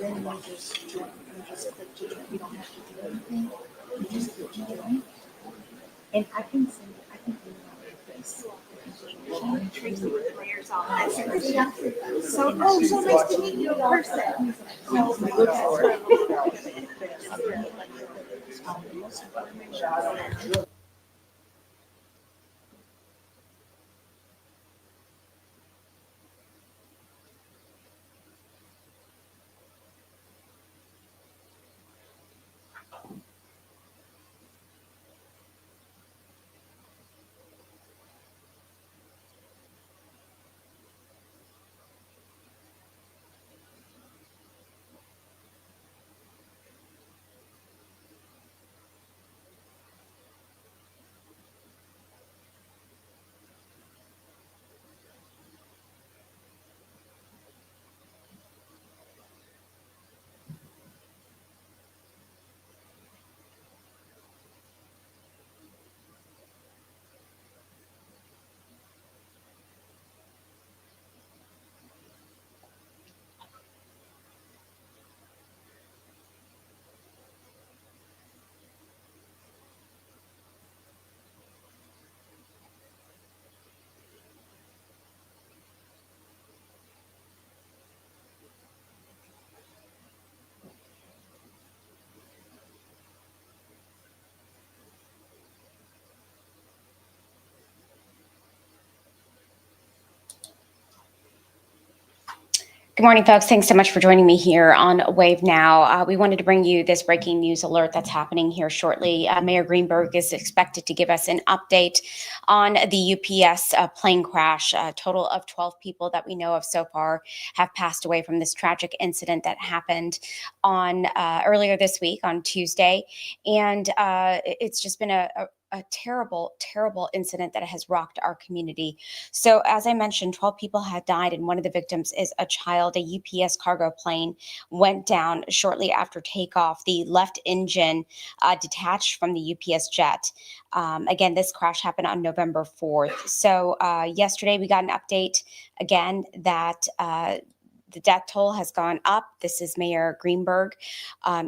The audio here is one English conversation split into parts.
then you just click to join. You don't have to do anything. You just click to join. And I can send you, I can put it on this. Tracy with layers on that. So nice to meet you in person. Good morning, folks. Thanks so much for joining me here on Wave Now. We wanted to bring you this breaking news alert that's happening here shortly. Mayor Greenberg is expected to give us an update on the UPS plane crash. A total of 12 people that we know of so far have passed away from this tragic incident that happened on earlier this week on Tuesday. And it's just been a terrible, terrible incident that has rocked our community. So as I mentioned, 12 people had died, and one of the victims is a child. A UPS cargo plane went down shortly after takeoff. The left engine detached from the UPS jet. Again, this crash happened on November 4th. So yesterday we got an update again that the death toll has gone up. This is Mayor Greenberg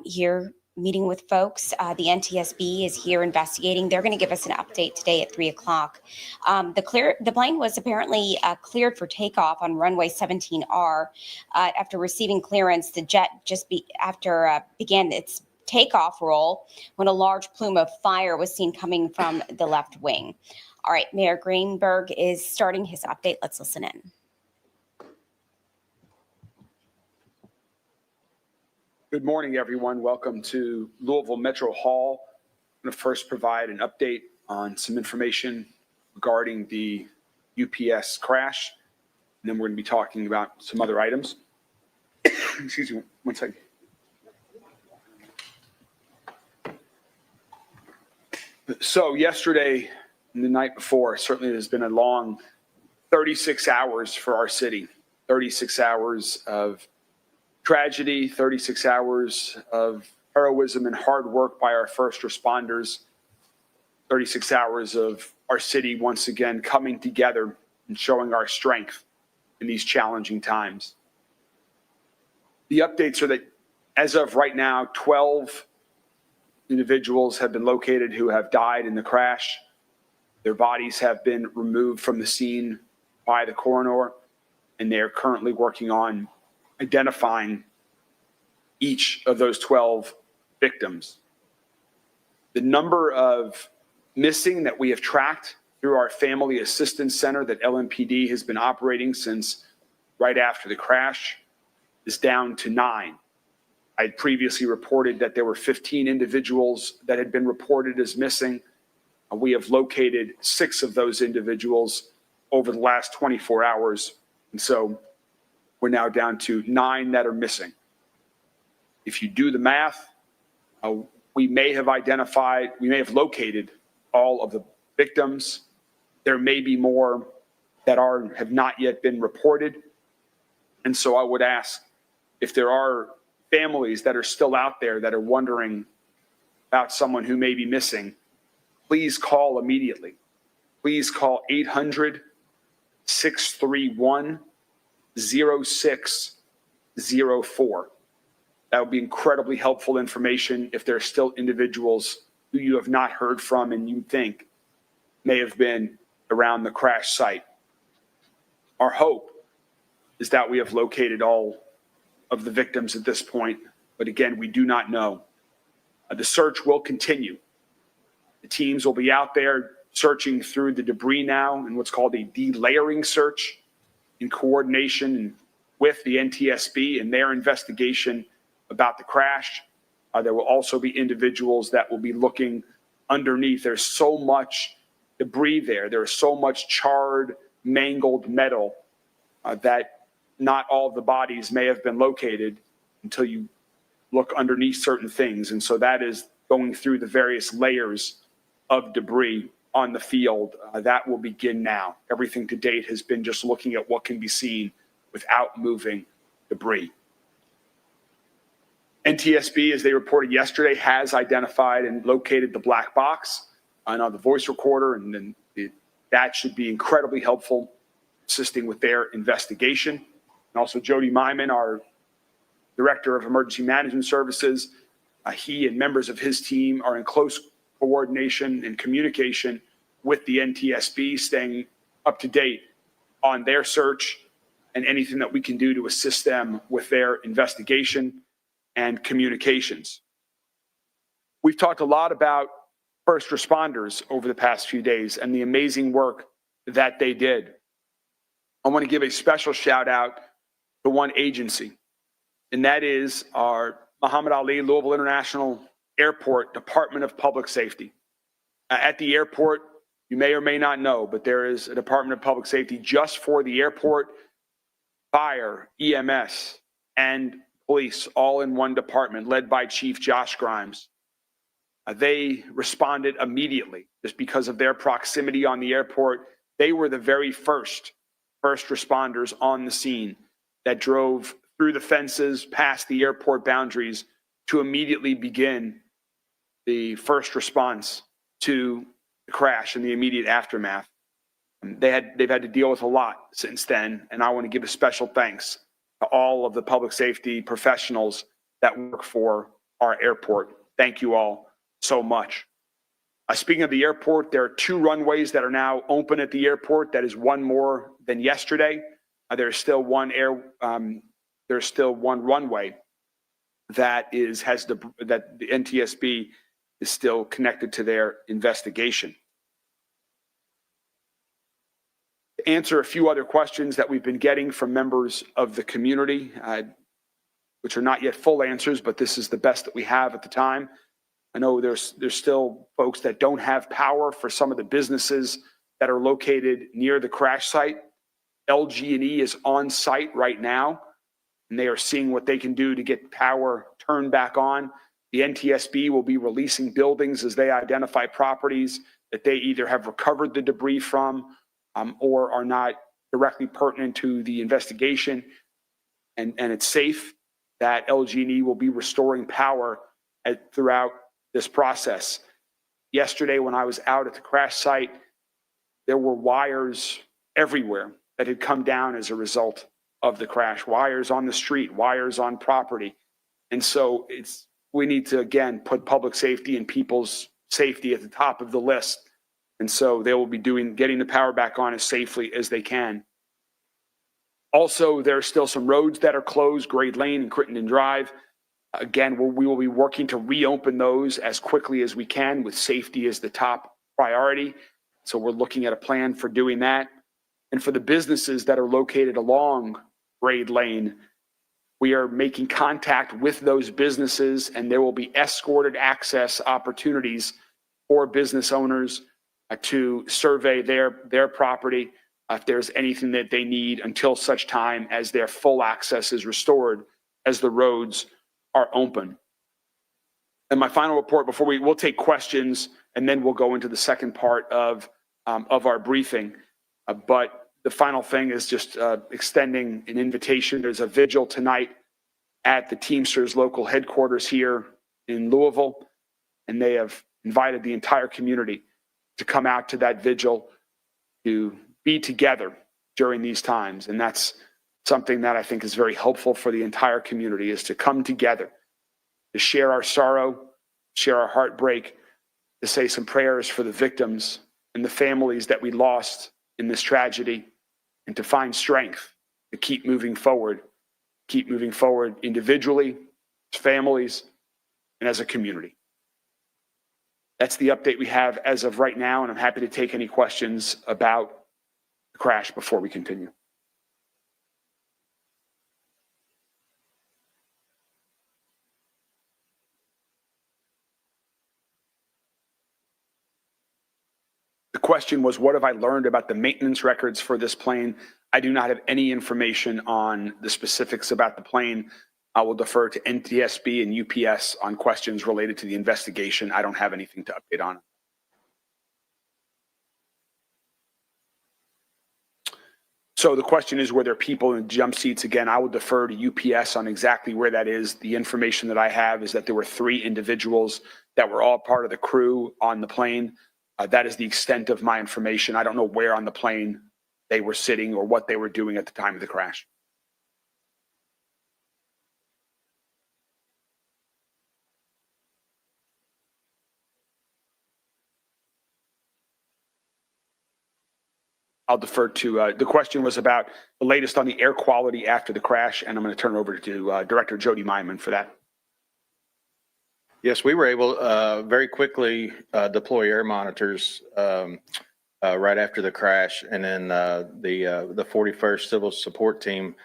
here meeting with folks. The NTSB is here investigating. They're going to give us an update today at 3 o'clock. The plane was apparently cleared for takeoff on runway 17R. After receiving clearance, the jet began its takeoff roll when a large plume of fire was seen coming from the left wing. All right, Mayor Greenberg is starting his update. Let's listen in. Good morning, everyone. Welcome to Louisville Metro Hall. I'm going to first provide an update on some information regarding the UPS crash, and then we're going to be talking about some other items. Excuse me, one second. So yesterday and the night before, certainly there's been a long 36 hours for our city, 36 hours of tragedy, 36 hours of heroism and hard work by our first responders, 36 hours of our city once again coming together and showing our strength in these challenging times. The updates are that as of right now, 12 individuals have been located who have died in the crash. Their bodies have been removed from the scene by the coroner, and they are currently working on identifying each of those 12 victims. The number of missing that we have tracked through our Family Assistance Center that LMPD has been operating since right after the crash is down to 9. I had previously reported that there were 15 individuals that had been reported as missing. We have located 6 of those individuals over the last 24 hours. And so we're now down to 9 that are missing. If you do the math, we may have located all of the victims. There may be more that have not yet been reported. And so I would ask if there are families that are still out there that are wondering about someone who may be missing, please call immediately. Please call 800-631-0604. That would be incredibly helpful information if there are still individuals who you have not heard from and you think may have been around the crash site. Our hope is that we have located all of the victims at this point, but again, we do not know. The search will continue. The teams will be out there searching through the debris now in what's called a delayering search in coordination with the NTSB and their investigation about the crash. There will also be individuals that will be looking underneath. There's so much debris there. There is so much charred, mangled metal that not all of the bodies may have been located until you look underneath certain things. And so that is going through the various layers of debris on the field. That will begin now. Everything to date has been just looking at what can be seen without moving debris. NTSB, as they reported yesterday, has identified and located the black box on the voice recorder, and then that should be incredibly helpful, assisting with their investigation. And also Jody Myman, our Director of Emergency Management Services, he and members of his team are in close coordination and communication with the NTSB, staying up to date on their search and anything that we can do to assist them with their investigation and communications. We've talked a lot about first responders over the past few days and the amazing work that they did. I want to give a special shout out to one agency, and that is our Muhammad Ali Louisville International Airport Department of Public Safety. At the airport, you may or may not know, but there is a Department of Public Safety just for the airport, fire, EMS, and police all in one department led by Chief Josh Grimes. They responded immediately just because of their proximity on the airport. They were the very first responders on the scene that drove through the fences, past the airport boundaries to immediately begin the first response to the crash and the immediate aftermath. They've had to deal with a lot since then, and I want to give a special thanks to all of the public safety professionals that work for our airport. Thank you all so much. Speaking of the airport, there are 2 runways that are now open at the airport. That is one more than yesterday. There's still one runway that the NTSB is still connected to their investigation. To answer a few other questions that we've been getting from members of the community, which are not yet full answers, but this is the best that we have at the time. I know there's still folks that don't have power for some of the businesses that are located near the crash site. LG&E is on site right now, and they are seeing what they can do to get power turned back on. The NTSB will be releasing buildings as they identify properties that they either have recovered the debris from or are not directly pertinent to the investigation. And it's safe that LG&E will be restoring power throughout this process. Yesterday, when I was out at the crash site, there were wires everywhere that had come down as a result of the crash. Wires on the street, wires on property. And so we need to, again, put public safety and people's safety at the top of the list. And so they will be getting the power back on as safely as they can. Also, there are still some roads that are closed, Grade Lane and Crittenden Drive. Again, we will be working to reopen those as quickly as we can with safety as the top priority. So we're looking at a plan for doing that. And for the businesses that are located along Grade Lane, we are making contact with those businesses, and there will be escorted access opportunities for business owners to survey their property if there's anything that they need until such time as their full access is restored, as the roads are open. And my final report before we'll take questions, and then we'll go into the second part of our briefing. But the final thing is just extending an invitation. There's a vigil tonight at the Teamsters local headquarters here in Louisville, and they have invited the entire community to come out to that vigil to be together during these times. And that's something that I think is very helpful for the entire community, is to come together, to share our sorrow, share our heartbreak, to say some prayers for the victims and the families that we lost in this tragedy, and to find strength to keep moving forward individually, as families, and as a community. That's the update we have as of right now, and I'm happy to take any questions about the crash before we continue. The question was, what have I learned about the maintenance records for this plane? I do not have any information on the specifics about the plane. I will defer to NTSB and UPS on questions related to the investigation. I don't have anything to update on. So the question is, were there people in jump seats? Again, I will defer to UPS on exactly where that is. The information that I have is that there were 3 individuals that were all part of the crew on the plane. That is the extent of my information. I don't know where on the plane they were sitting or what they were doing at the time of the crash. I'll defer to, the question was about the latest on the air quality after the crash, and I'm going to turn it over to Director Jody Myman for that. Yes, we were able very quickly deploy air monitors right after the crash, and then the 41st Civil Support Team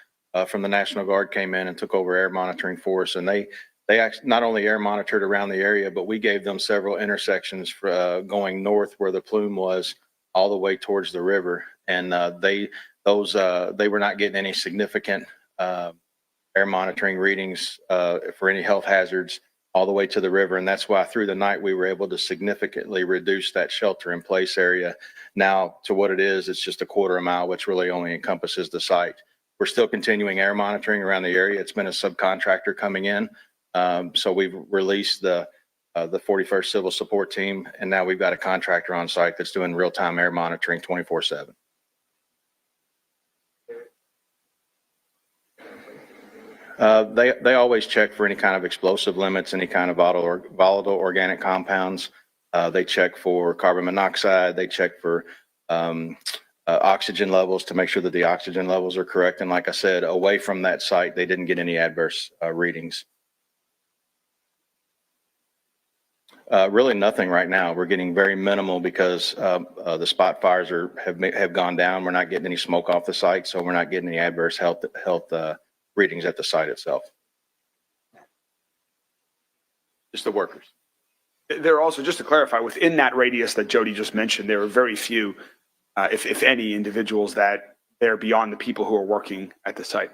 from the National Guard came in and took over air monitoring for us, and they actually not only air monitored around the area, but we gave them several intersections for, going north where the plume was, all the way towards the river, and they were not getting any significant air monitoring readings for any health hazards all the way to the river. And that's why through the night we were able to significantly reduce that shelter in place area now to what it is. It's just a quarter a mile, which really only encompasses the site. We're still continuing air monitoring around the area. It's been a subcontractor coming in. So we've released the 41st Civil Support Team, and now we've got a contractor on site that's doing real-time air monitoring 24/7. They always check for any kind of explosive limits, any kind of volatile organic compounds. They check for carbon monoxide. They check for oxygen levels to make sure that the oxygen levels are correct. And like I said, away from that site, they didn't get any adverse readings. Really nothing right now. We're getting very minimal because the spot fires have gone down. We're not getting any smoke off the site, so we're not getting any adverse health readings at the site itself. Just the workers. There are also, just to clarify, within that radius that Jody just mentioned, there are very few, if any, individuals that they're beyond the people who are working at the site.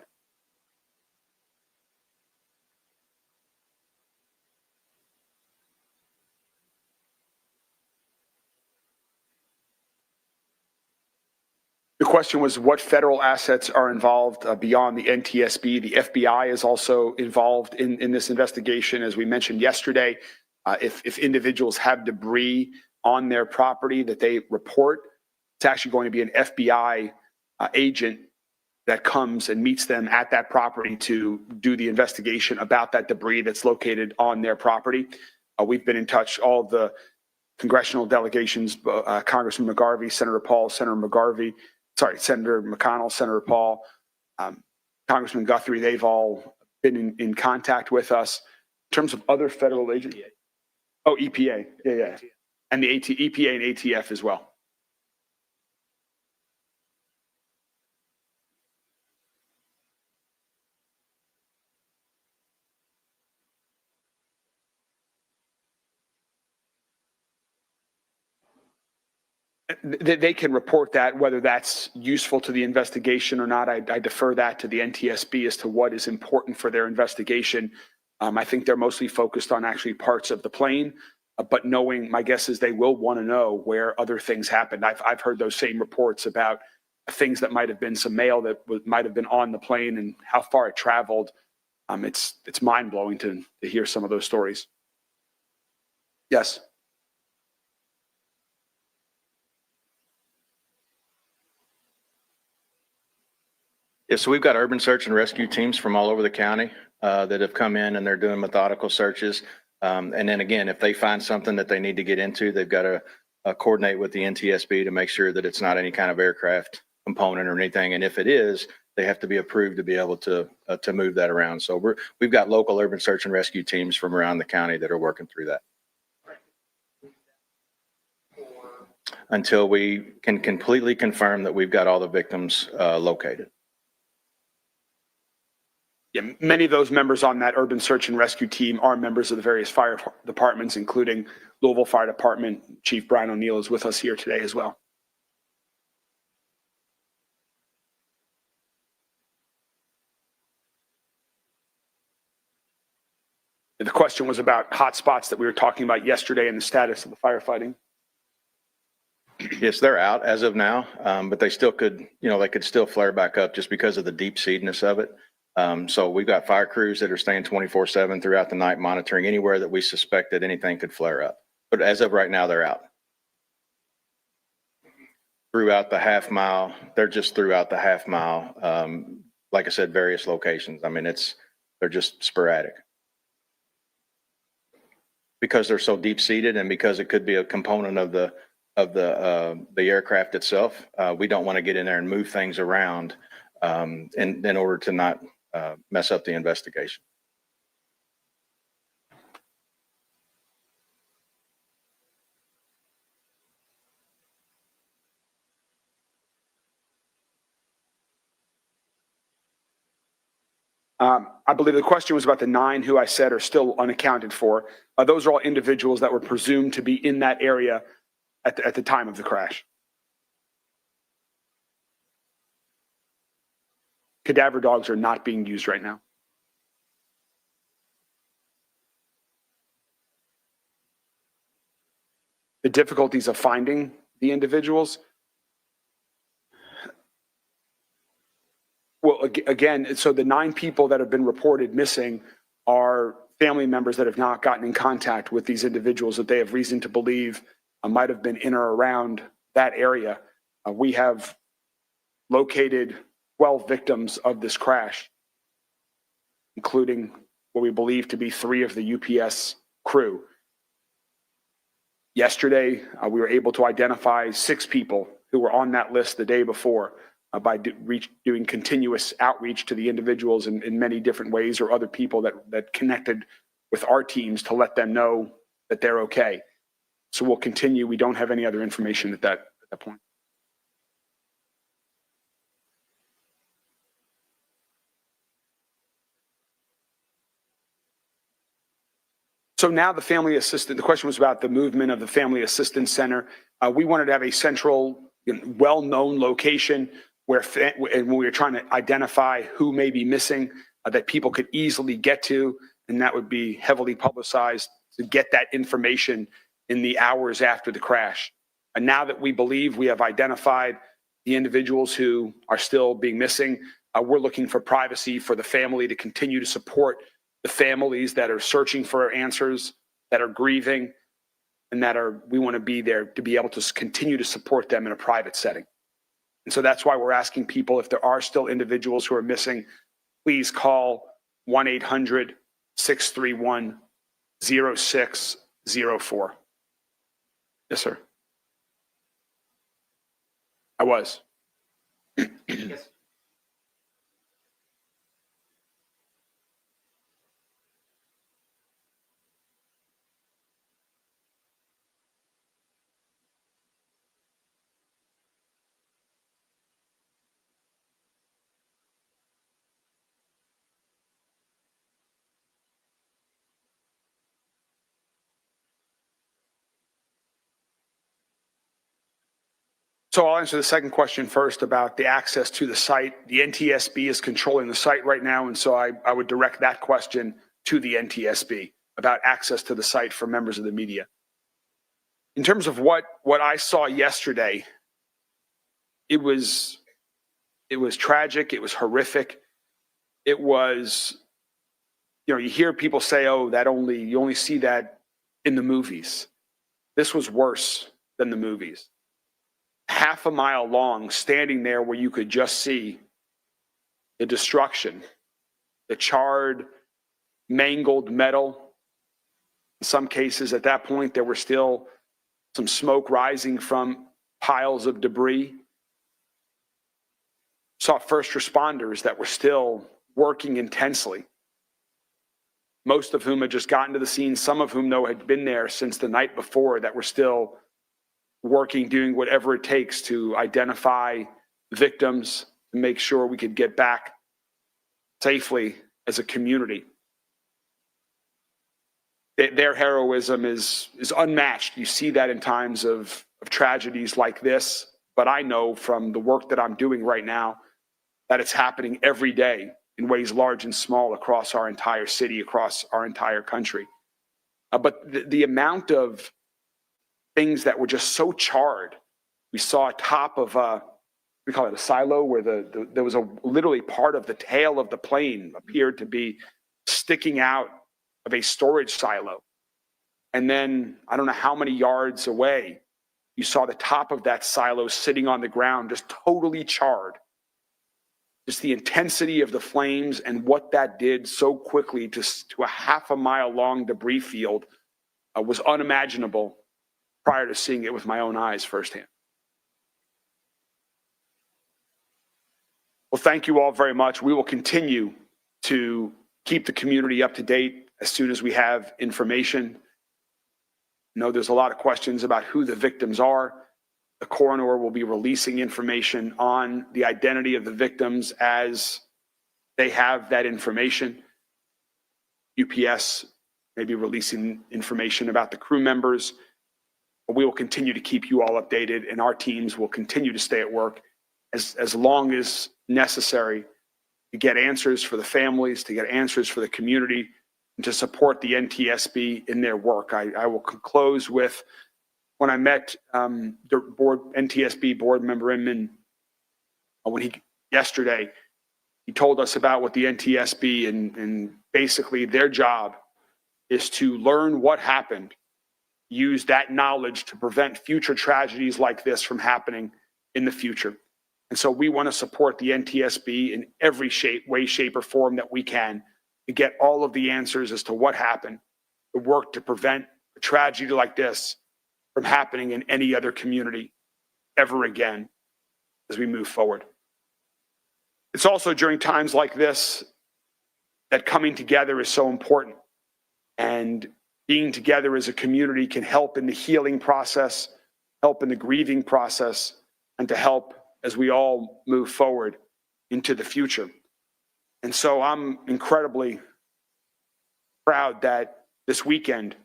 The question was what federal assets are involved beyond the NTSB. The FBI is also involved in this investigation. As we mentioned yesterday, if individuals have debris on their property that they report, it's actually going to be an FBI agent that comes and meets them at that property to do the investigation about that debris that's located on their property. We've been in touch, all the congressional delegations, Congressman McGarvey, Senator Paul, Senator McConnell, Senator Paul, Congressman Guthrie, they've all been in contact with us. In terms of other federal agencies, oh, EPA, yeah. And the EPA and ATF as well. They can report that, whether that's useful to the investigation or not. I defer that to the NTSB as to what is important for their investigation. I think they're mostly focused on actually parts of the plane, but knowing, my guess is they will want to know where other things happened. I've heard those same reports about things that might have been some mail that might have been on the plane and how far it traveled. It's mind blowing to hear some of those stories. Yes. Yeah, so we've got urban search and rescue teams from all over the county that have come in and they're doing methodical searches. And then again, if they find something that they need to get into, they've got to coordinate with the NTSB to make sure that it's not any kind of aircraft component or anything. And if it is, they have to be approved to be able to move that around. So we've got local urban search and rescue teams from around the county that are working through that. Until we can completely confirm that we've got all the victims located. Yeah, many of those members on that urban search and rescue team are members of the various fire departments, including Louisville Fire Department. Chief Brian O'Neill is with us here today as well. The question was about hotspots that we were talking about yesterday and the status of the firefighting. Yes, they're out as of now, but they still could, they could still flare back up just because of the deep seedness of it. So we've got fire crews that are staying 24/7 throughout the night, monitoring anywhere that we suspect that anything could flare up. But as of right now, they're out. Throughout the half mile, they're just throughout the half mile. Like I said, various locations. I mean, they're just sporadic. Because they're so deep seated and because it could be a component of the aircraft itself, we don't want to get in there and move things around in order to not mess up the investigation. I believe the question was about the 9 who I said are still unaccounted for. Those are all individuals that were presumed to be in that area at the time of the crash. Cadaver dogs are not being used right now. The difficulties of finding the individuals. Well, again, so the 9 people that have been reported missing are family members that have not gotten in contact with these individuals that they have reason to believe might have been in or around that area. We have located 12 victims of this crash, including what we believe to be 3 of the UPS crew. Yesterday, we were able to identify 6 people who were on that list the day before by doing continuous outreach to the individuals in many different ways, or other people that connected with our teams to let them know that they're okay. So we'll continue. We don't have any other information at that point. So now the family assistant, the question was about the movement of the family assistance center. We wanted to have a central, well-known location where, and when we were trying to identify who may be missing, that people could easily get to, and that would be heavily publicized to get that information in the hours after the crash. And now that we believe we have identified the individuals who are still being missing, we're looking for privacy for the family to continue to support the families that are searching for answers, that are grieving, and we want to be there to be able to continue to support them in a private setting. And so that's why we're asking people, if there are still individuals who are missing, please call 1-800-631-0604. Yes, sir. I was. Yes. So I'll answer the second question first about the access to the site. The NTSB is controlling the site right now, and so I would direct that question to the NTSB about access to the site for members of the media. In terms of what I saw yesterday, it was tragic. It was horrific. It was, you hear people say, oh, you only see that in the movies. This was worse than the movies. Half a mile long, standing there where you could just see the destruction, the charred, mangled metal. In some cases, at that point, there were still some smoke rising from piles of debris. Saw first responders that were still working intensely, most of whom had just gotten to the scene, some of whom, though, had been there since the night before, that were still working, doing whatever it takes to identify victims, to make sure we could get back safely as a community. Their heroism is unmatched. You see that in times of tragedies like this, but I know from the work that I'm doing right now that it's happening every day in ways large and small across our entire city, across our entire country. But the amount of things that were just so charred. We saw a top of we call it a silo, where there was literally part of the tail of the plane appeared to be sticking out of a storage silo. And then I don't know how many yards away, you saw the top of that silo sitting on the ground, just totally charred. Just the intensity of the flames and what that did so quickly to a half a mile long debris field was unimaginable prior to seeing it with my own eyes firsthand. Well, thank you all very much. We will continue to keep the community up to date as soon as we have information. I know there's a lot of questions about who the victims are. The coroner will be releasing information on the identity of the victims as they have that information. UPS may be releasing information about the crew members. But we will continue to keep you all updated, and our teams will continue to stay at work as long as necessary to get answers for the families, to get answers for the community, and to support the NTSB in their work. I will close with, when I met the NTSB board member Inman, yesterday, he told us about what the NTSB and basically their job is to learn what happened, use that knowledge to prevent future tragedies like this from happening in the future. And so we want to support the NTSB in every way, shape, or form that we can to get all of the answers as to what happened, to work to prevent a tragedy like this from happening in any other community ever again as we move forward. It's also during times like this that coming together is so important, and being together as a community can help in the healing process, help in the grieving process, and to help as we all move forward into the future. And so I'm incredibly proud that this weekend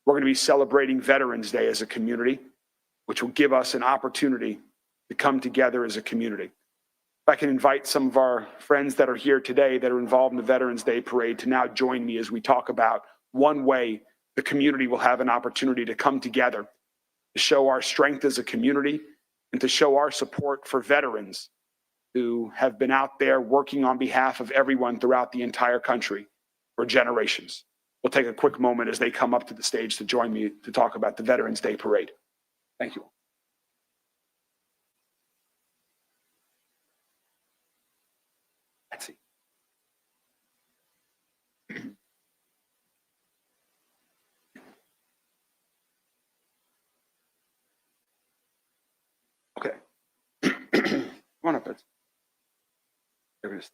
we're going to be celebrating Veterans Day as a community, which will give us an opportunity to come together as a community. If I can invite some of our friends that are here today that are involved in the Veterans Day Parade to now join me as we talk about one way the community will have an opportunity to come together, to show our strength as a community and to show our support for veterans who have been out there working on behalf of everyone throughout the entire country for generations. We'll take a quick moment as they come up to the stage to join me to talk about the Veterans Day Parade. Thank you. Let's see. Okay. Come on up, Ed. There it is.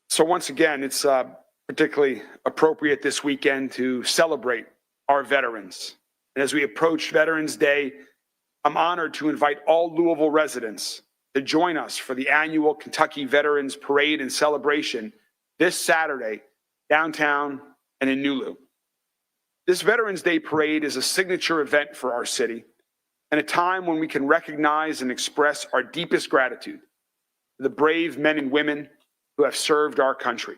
So once again, it's particularly appropriate this weekend to celebrate our veterans. And as we approach Veterans Day, I'm honored to invite all Louisville residents to join us for the annual Kentucky Veterans Parade and Celebration this Saturday, downtown and in Nulu. This Veterans Day Parade is a signature event for our city and a time when we can recognize and express our deepest gratitude to the brave men and women who have served our country.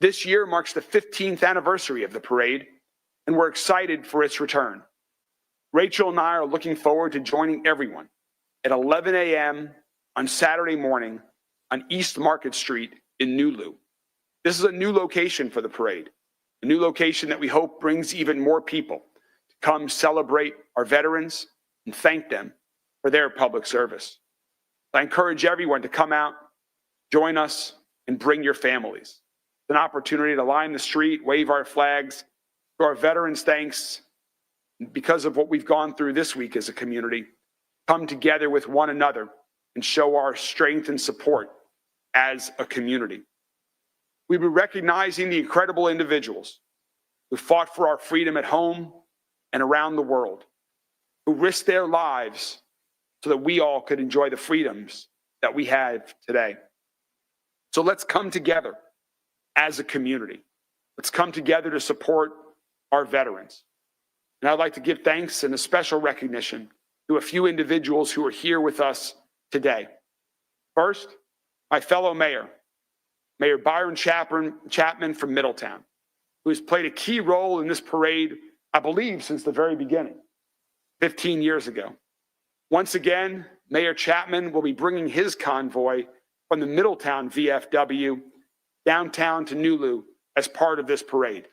This year marks the 15th anniversary of the parade, and we're excited for its return. Rachel and I are looking forward to joining everyone at 11 a.m. on Saturday morning on East Market Street in Nulu. This is a new location for the parade, a new location that we hope brings even more people to come celebrate our veterans and thank them for their public service. I encourage everyone to come out, join us, and bring your families. It's an opportunity to line the street, wave our flags, to our veterans thanks. Because of what we've gone through this week as a community, come together with one another and show our strength and support as a community. We'll be recognizing the incredible individuals who fought for our freedom at home and around the world, who risked their lives so that we all could enjoy the freedoms that we have today. So let's come together as a community. Let's come together to support our veterans. And I'd like to give thanks and a special recognition to a few individuals who are here with us today. First, my fellow mayor, Mayor Byron Chapman from Middletown, who has played a key role in this parade, I believe, since the very beginning, 15 years ago. Once again, Mayor Chapman will be bringing his convoy from the Middletown VFW downtown to Nulu as part of this parade.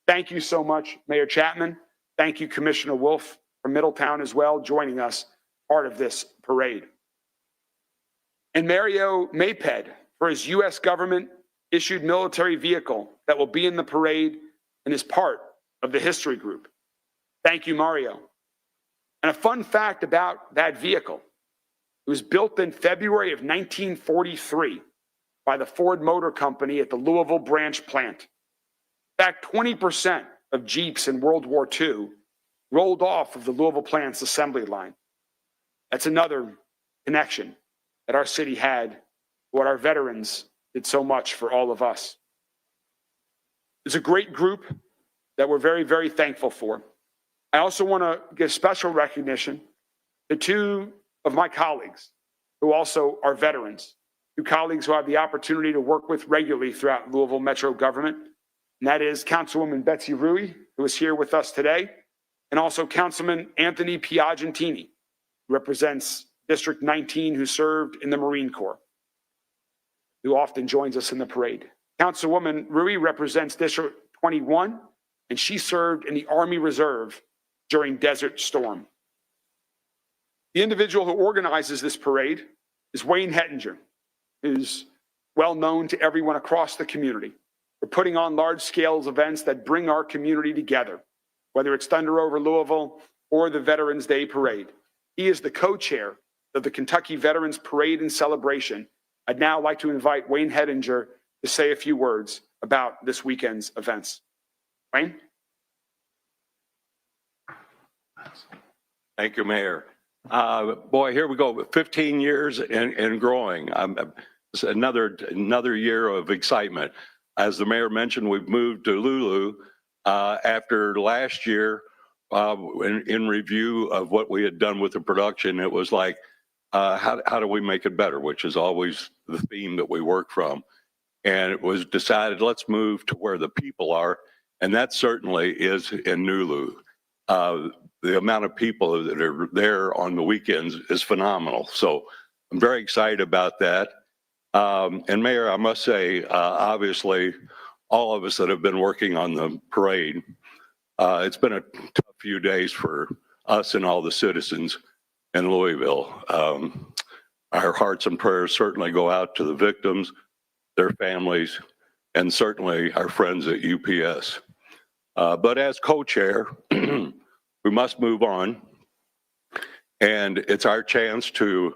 Thank you so much, Mayor Chapman. Thank you, Commissioner Wolf from Middletown as well, joining us part of this parade. And Mario Maped for his U.S. government issued military vehicle that will be in the parade and is part of the history group. Thank you, Mario. And a fun fact about that vehicle, it was built in February of 1943 by the Ford Motor Company at the Louisville branch plant. In fact, 20% of Jeeps in World War II rolled off of the Louisville plant's assembly line. That's another connection that our city had, what our veterans did so much for all of us. It's a great group that we're very, very thankful for. I also want to give special recognition to two of my colleagues who also are veterans, two colleagues who I have the opportunity to work with regularly throughout Louisville Metro government. And that is Councilwoman Betsy Rui, who is here with us today, and also Councilman Anthony Piagentini, who represents District 19, who served in the Marine Corps, who often joins us in the parade. Councilwoman Rui represents District 21, and she served in the Army Reserve during Desert Storm. The individual who organizes this parade is Wayne Hettinger, who's well known to everyone across the community for putting on large-scale events that bring our community together, whether it's Thunder Over Louisville or the Veterans Day Parade. He is the co-chair of the Kentucky Veterans Parade and Celebration. I'd now like to invite Wayne Hettinger to say a few words about this weekend's events. Wayne? Thank you, Mayor. Boy, here we go. 15 years and growing. It's another year of excitement. As the mayor mentioned, we've moved to Lulu after last year. In review of what we had done with the production, it was like, how do we make it better? Which is always the theme that we work from. And it was decided, let's move to where the people are. And that certainly is in Nulu. The amount of people that are there on the weekends is phenomenal. So I'm very excited about that. And Mayor, I must say, obviously, all of us that have been working on the parade, it's been a tough few days for us and all the citizens in Louisville. Our hearts and prayers certainly go out to the victims, their families, and certainly our friends at UPS. But as co-chair, we must move on. And it's our chance to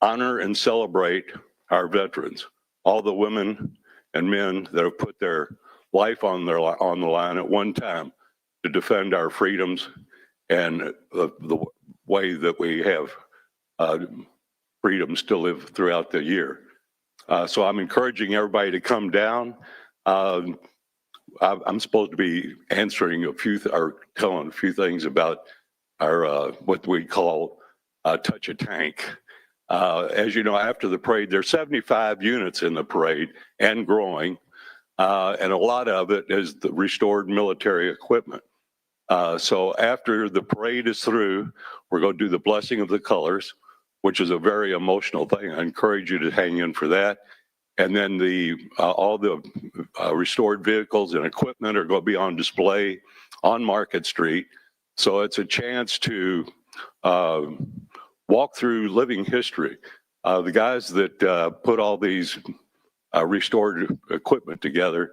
honor and celebrate our veterans, all the women and men that have put their life on the line at one time to defend our freedoms and the way that we have freedoms to live throughout the year. So I'm encouraging everybody to come down. I'm supposed to be answering or telling a few things about our what we call touch a tank. As you know, after the parade, there's 75 units in the parade and growing, and a lot of it is the restored military equipment. So after the parade is through, we're going to do the blessing of the colors, which is a very emotional thing. I encourage you to hang in for that. And then all the restored vehicles and equipment are going to be on display on Market Street. So it's a chance to walk through living history. The guys that put all these restored equipment together,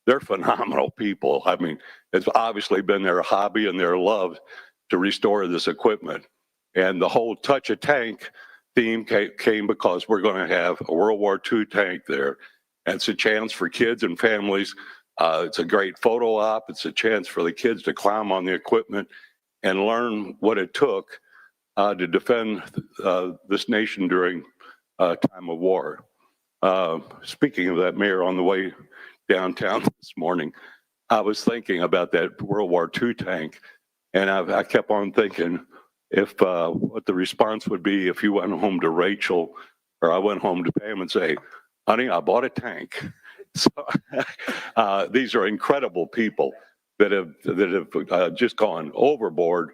they're phenomenal people. I mean, it's obviously been their hobby and their love to restore this equipment. And the whole Touch a Tank theme came because we're going to have a World War II tank there. And it's a chance for kids and families. It's a great photo op. It's a chance for the kids to climb on the equipment and learn what it took to defend this nation during a time of war. Speaking of that, Mayor, on the way downtown this morning, I was thinking about that World War II tank, and I kept on thinking if what the response would be if you went home to Rachel or I went home to Pam and say, honey, I bought a tank. So these are incredible people that have just gone overboard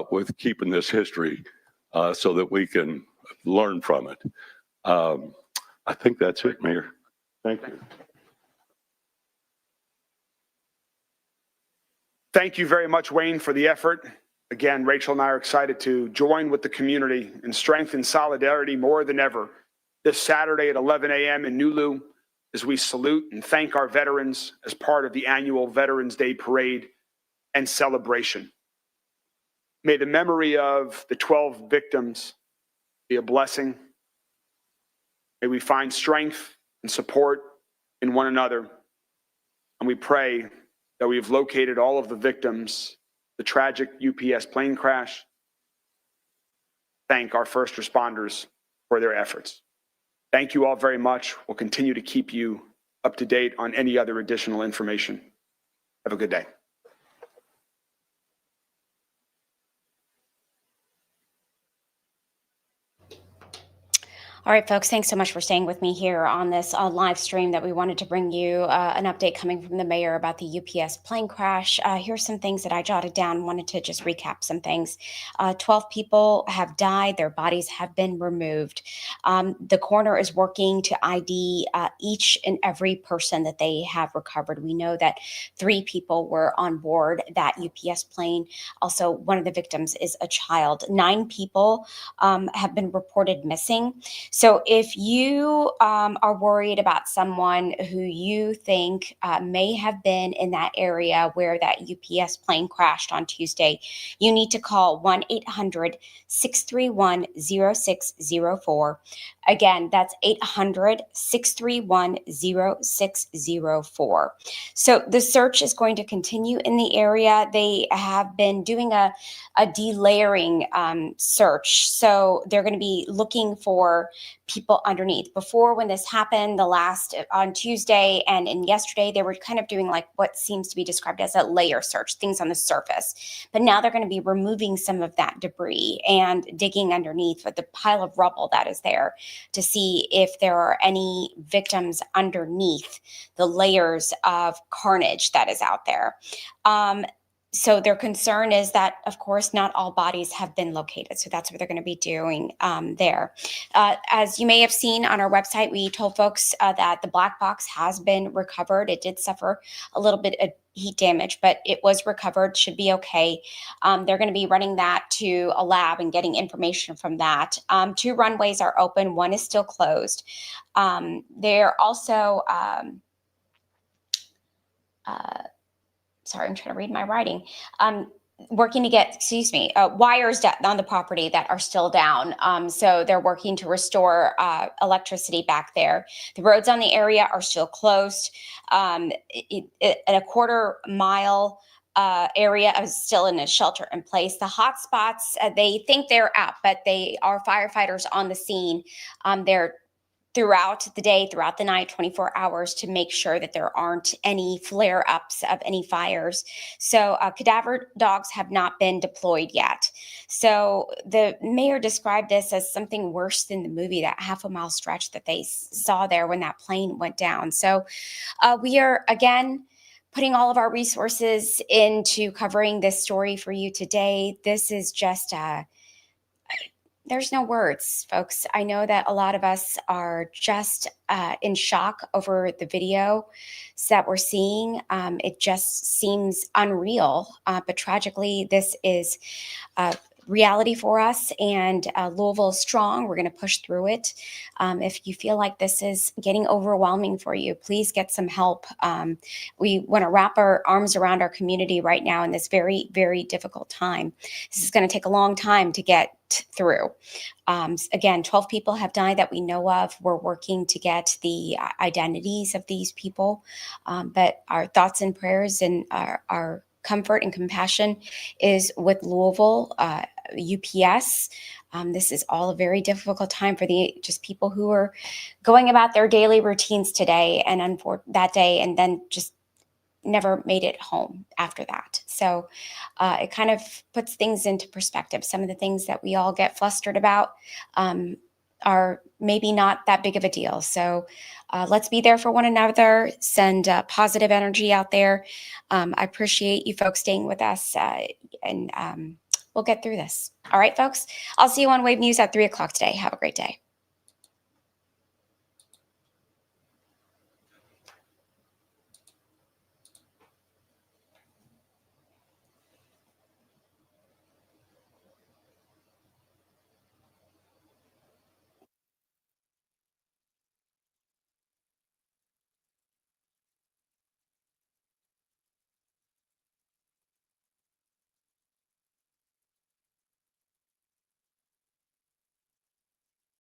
with keeping this history so that we can learn from it. I think that's it, Mayor. Thank you. Thank you very much, Wayne, for the effort. Again, Rachel and I are excited to join with the community and strengthen solidarity more than ever this Saturday at 11 a.m. in Nulu as we salute and thank our veterans as part of the annual Veterans Day Parade and celebration. May the memory of the 12 victims be a blessing. May we find strength and support in one another. And we pray that we have located all of the victims, the tragic UPS plane crash. Thank our first responders for their efforts. Thank you all very much. We'll continue to keep you up to date on any other additional information. Have a good day. All right, folks, thanks so much for staying with me here on this live stream that we wanted to bring you an update coming from the mayor about the UPS plane crash. Here's some things that I jotted down, wanted to just recap some things. 12 people have died. Their bodies have been removed. The coroner is working to ID each and every person that they have recovered. We know that 3 people were on board that UPS plane. Also, one of the victims is a child. 9 people have been reported missing. So if you are worried about someone who you think may have been in that area where that UPS plane crashed on Tuesday, you need to call 1-800-631-0604. Again, that's 800-631-0604. So the search is going to continue in the area. They have been doing a delayering search. So they're going to be looking for people underneath. Before, when this happened, on Tuesday and yesterday, they were kind of doing like what seems to be described as a layer search, things on the surface. But now they're going to be removing some of that debris and digging underneath with the pile of rubble that is there to see if there are any victims underneath the layers of carnage that is out there. So their concern is that, of course, not all bodies have been located. So that's what they're going to be doing there. As you may have seen on our website, we told folks that the black box has been recovered. It did suffer a little bit of heat damage, but it was recovered, should be okay. They're going to be running that to a lab and getting information from that. 2 runways are open. 1 is still closed. They're also... sorry, I'm trying to read my writing. Working to get, wires on the property that are still down. So they're working to restore electricity back there. The roads on the area are still closed. A quarter-mile area is still in a shelter in place. The hot spots, they think they're out, but they are firefighters on the scene. They're throughout the day, throughout the night, 24 hours to make sure that there aren't any flare-ups of any fires. So cadaver dogs have not been deployed yet. So the mayor described this as something worse than the movie, that half-a-mile stretch that they saw there when that plane went down. So we are, again, putting all of our resources into covering this story for you today. This is just There's no words, folks. I know that a lot of us are just in shock over the video that we're seeing. It just seems unreal, but tragically, this is reality for us, and Louisville is strong. We're going to push through it. If you feel like this is getting overwhelming for you, please get some help. We want to wrap our arms around our community right now in this very, very difficult time. This is going to take a long time to get through. Again, 12 people have died that we know of. We're working to get the identities of these people, but our thoughts and prayers and our comfort and compassion is with Louisville, UPS. This is all a very difficult time for the just people who are going about their daily routines today and that day, and then just never made it home after that. So it kind of puts things into perspective. Some of the things that we all get flustered about are maybe not that big of a deal. So let's be there for one another, send positive energy out there. I appreciate you folks staying with us, and we'll get through this. All right, folks, I'll see you on Wave News at 3 o'clock today. Have a great day.